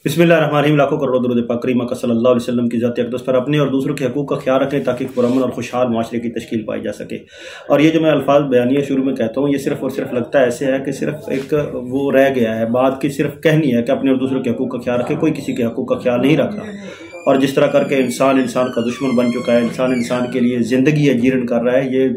बिस्मिल्लाहिर्रहमानिर्रहीम। लाखों करोड़ों दरूद पाक करीम आका सल्लल्लाहु अलैहि वसल्लम की ज़ात अक़दस पर अपने और दूसरों के हकूक़ का ख्याल रखें ताकि पुरअमन और खुशहाल माशरे की तश्कील पाई जा सके। और ये जो मैं अल्फाज बयानिया शुरू में कहता हूँ, ये सिर्फ़ और सिर्फ लगता ऐसे है कि सिर्फ एक वो रह गया है, बात की सिर्फ कहनी है कि अपने और दूसरों के हकूक़ का ख्याल रखें, कोई किसी के हकूक़ का ख्याल नहीं रख रहा। और जिस तरह करके इंसान का दुश्मन बन चुका है, इंसान के लिए ज़िंदगी अजीरन कर रहा है, ये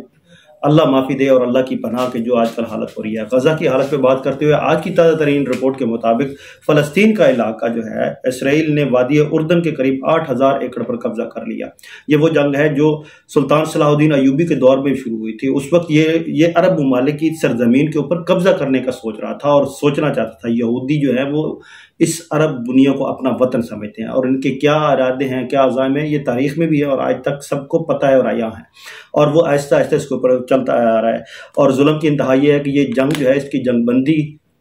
अल्लाह माफ़ी दे और अल्लाह की पनाह के जो आजकल हालत हो रही है। गज़ा की हालत पे बात करते हुए आज की ताज़ा तरीन रिपोर्ट के मुताबिक फ़लस्तीन का इलाका जो है, इसराइल ने वादी उर्दन के करीब 8000 एकड़ पर कब्जा कर लिया। ये वो जंग है जो सुल्तान सलाहुद्दीन अयूबी के दौर में शुरू हुई थी। उस वक्त ये अरब ममालिक की सरजमीन के ऊपर कब्जा करने का सोच रहा था और सोचना चाहता था। यहूदी जो है वो इस अरब दुनिया को अपना वतन समझते हैं और इनके क्या इरादे हैं, क्या अज़ाम है, ये तारीख में भी है और आज तक सबको पता है और आया है। और वो आहिस्ता आहिस्ता इसके ऊपर चलता आ रहा है। और जुल्म की इंतहा ये है कि ये जंग जो है, इसकी जंगबंदी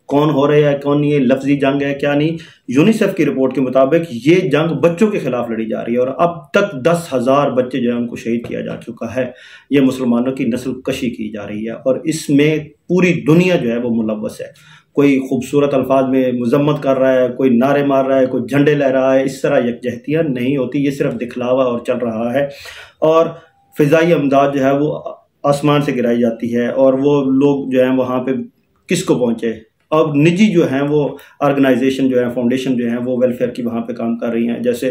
कौन हो रहा है, कौन नहीं है, लफ्जी जंग है क्या नहीं। यूनिसेफ की रिपोर्ट के मुताबिक ये जंग बच्चों के खिलाफ लड़ी जा रही है और अब तक 10,000 बच्चे जो है उनको शहीद किया जा चुका है। ये मुसलमानों की नस्ल कशी की जा रही है और इसमें पूरी दुनिया जो है वो मुलव्वस है। कोई खूबसूरत अल्फाज में मजम्मत कर रहा है, कोई नारे मार रहा है, कोई झंडे लहरा है। इस तरह यकजहतियाँ नहीं होती, ये सिर्फ दिखलावा और चल रहा है। और फ़िज़ाई अमदाद जो है वो आसमान से गिराई जाती है और वो लोग जो हैं वहाँ पे किसको पहुँचे। अब निजी जो हैं वो ऑर्गेनाइजेशन जो है, फाउंडेशन जो हैं वो वेलफेयर की वहाँ पे काम कर रही हैं, जैसे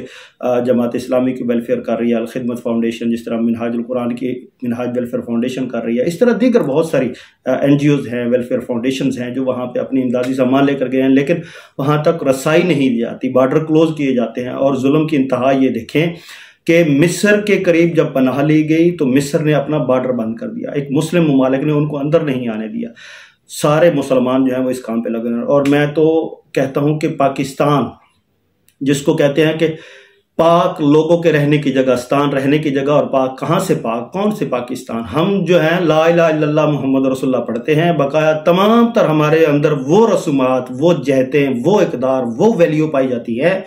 जमात इस्लामी की वेलफेयर कर रही है, अल खिदमत फाउंडेशन, जिस तरह मिनहाजुल कुरान की मिनहाज वेलफेयर फाउंडेशन कर रही है। इस तरह दीगर बहुत सारी NGOs हैं, वेलफेयर फाउंडेशंस हैं जो वहाँ पे अपनी इमदादी सामान लेकर गए हैं, लेकिन वहाँ तक रसाई नहीं दी जाती, बार्डर क्लोज किए जाते हैं। और जुल्म की इंतहा ये देखें कि मिस्र के करीब जब पनाह ली गई तो मिस्र ने अपना बार्डर बंद कर दिया। एक मुस्लिम ममालिक ने उनको अंदर नहीं आने दिया। सारे मुसलमान जो हैं वो इस काम पे लगे हैं। और मैं तो कहता हूं कि पाकिस्तान, जिसको कहते हैं कि पाक लोगों के रहने की जगह, स्तान रहने की जगह, और पाक कहाँ से पाक, कौन से पाकिस्तान। हम जो हैं ला इलाहा इल्लल्लाह मुहम्मद रसूलुल्लाह पढ़ते हैं, बकाया तमाम तर हमारे अंदर वो रसूमात, वो जहतें, वो इक़दार, वो वैल्यू पाई जाती है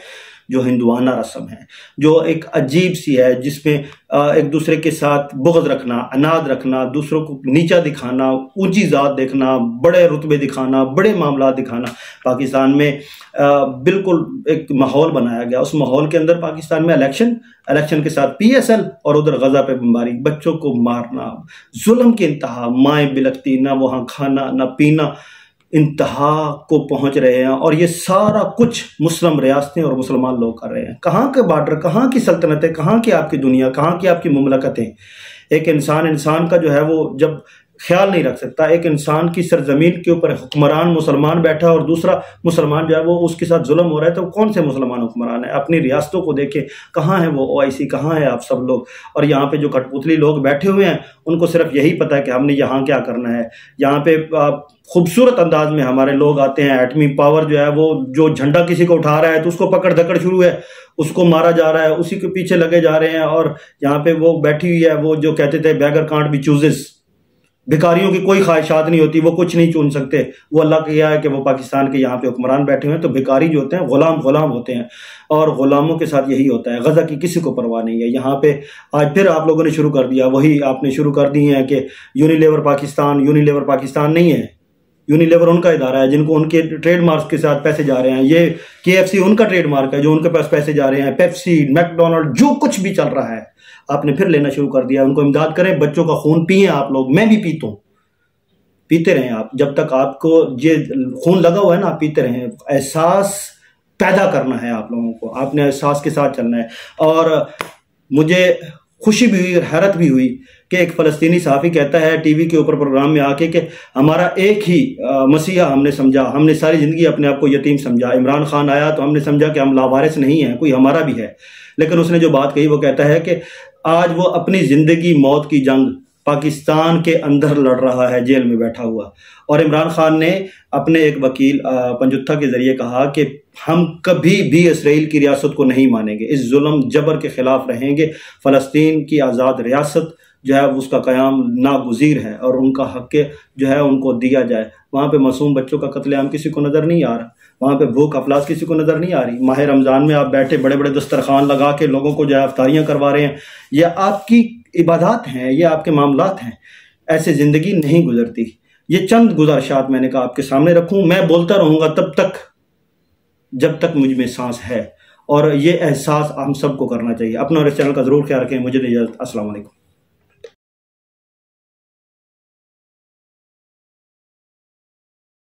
जो हिंदुआना रस्म है, जो एक अजीब सी है, जिसमें एक दूसरे के साथ बुग़्ज़ रखना, अनाद रखना, दूसरों को नीचा दिखाना, ऊंची ज़ात देखना, बड़े रुतबे दिखाना, बड़े मामला दिखाना। पाकिस्तान में बिल्कुल एक माहौल बनाया गया। उस माहौल के अंदर पाकिस्तान में इलेक्शन के साथ PSL और उधर गज़ा पे बमबारी, बच्चों को मारना, जुल्म की इंतहा, माएँ बिलखती, ना वहाँ खाना ना पीना, इंतहा को पहुंच रहे हैं। और ये सारा कुछ मुस्लिम रियासतें और मुसलमान लोग कर रहे हैं। कहाँ के बार्डर, कहाँ की सल्तनतें, कहाँ की आपकी दुनिया, कहाँ की आपकी मुमलकतें। एक इंसान का जो है वो जब ख्याल नहीं रख सकता, एक इंसान की सरजमीन के ऊपर हुक्मरान मुसलमान बैठा और दूसरा मुसलमान जो है वो उसके साथ जुल्म हो रहा है, तो कौन से मुसलमान हुक्मरान है। अपनी रियासतों को देखें, कहाँ है वो OIC, कहाँ है आप सब लोग। और यहाँ पे जो कठपुतली लोग बैठे हुए हैं उनको सिर्फ यही पता है कि हमने यहाँ क्या करना है। यहाँ पे खूबसूरत अंदाज में हमारे लोग आते हैं, एटमी पावर जो है वो, जो झंडा किसी को उठा रहा है तो उसको पकड़ धकड़ शुरू है, उसको मारा जा रहा है, उसी के पीछे लगे जा रहे हैं। और यहाँ पे वो बैठी हुई है, वो जो कहते थे बेगर कांट बी चूजेस, भिखारियों की कोई ख्वाहिशात नहीं होती, वो कुछ नहीं चुन सकते। वो अल्लाह का यह है कि वो पाकिस्तान के यहाँ पे हुक्मरान बैठे हुए हैं, तो भिखारी जो होते हैं गुलाम होते हैं और गुलामों के साथ यही होता है। गज़ा की किसी को परवाह नहीं है। यहाँ पे आज फिर आप लोगों ने शुरू कर दिया, वही आपने शुरू कर दी है कि यूनिलीवर पाकिस्तान नहीं है। यूनिलीवर उनका इदारा है जिनको उनके ट्रेडमार्क के साथ पैसे जा रहे हैं। ये KFC उनका ट्रेडमार्क है जो उनके पास पैसे जा रहे हैं। पेप्सी, मैकडोनल्ड, जो कुछ भी चल रहा है आपने फिर लेना शुरू कर दिया। उनको इमदाद करें, बच्चों का खून पिए आप लोग, मैं भी पीता हूँ, पीते रहें आप, जब तक आपको ये खून लगा हुआ है ना, आप पीते रहें। एहसास पैदा करना है आप लोगों को, आपने एहसास के साथ चलना है। और मुझे खुशी भी हुई और हैरत भी हुई कि एक फ़लस्तीनी सहाफ़ी कहता है टीवी के ऊपर प्रोग्राम में आके कि हमारा एक ही मसीहा हमने समझा, हमने सारी ज़िंदगी अपने आप को यतीम समझा। इमरान खान आया तो हमने समझा कि हम लावारिस नहीं हैं, कोई हमारा भी है। लेकिन उसने जो बात कही वो कहता है कि आज वो अपनी ज़िंदगी मौत की जंग पाकिस्तान के अंदर लड़ रहा है, जेल में बैठा हुआ। और इमरान खान ने अपने एक वकील पंजुत्था के ज़रिए कहा कि हम कभी भी इसराइल की रियासत को नहीं मानेंगे, इस जुल्म जबर के ख़िलाफ़ रहेंगे। फ़लस्तीन की आज़ाद रियासत जो है उसका क़याम नागुज़ीर है और उनका हक़ जो है उनको दिया जाए। वहाँ पे मासूम बच्चों का कत्लेआम किसी को नज़र नहीं आ रहा, वहाँ पे भूख अफलास किसी को नज़र नहीं आ रही। माह रमज़ान में आप बैठे बड़े बड़े दस्तरखान लगा के लोगों को जो है अफ्तारियाँ करवा रहे हैं। ये आपकी इबादत हैं, ये आपके मामलात हैं। ऐसे ज़िंदगी नहीं गुजरती। ये चंद गुज़ारिशात मैंने कहा आपके सामने रखूँ, मैं बोलता रहूँगा तब तक جب تک مجھ میں سانس ہے، اور یہ احساس ہم سب کو کرنا چاہیے۔ اپنا اور اس چینل کا ضرور خیال رکھیں۔ مجھے دے اجازت، السلام علیکم۔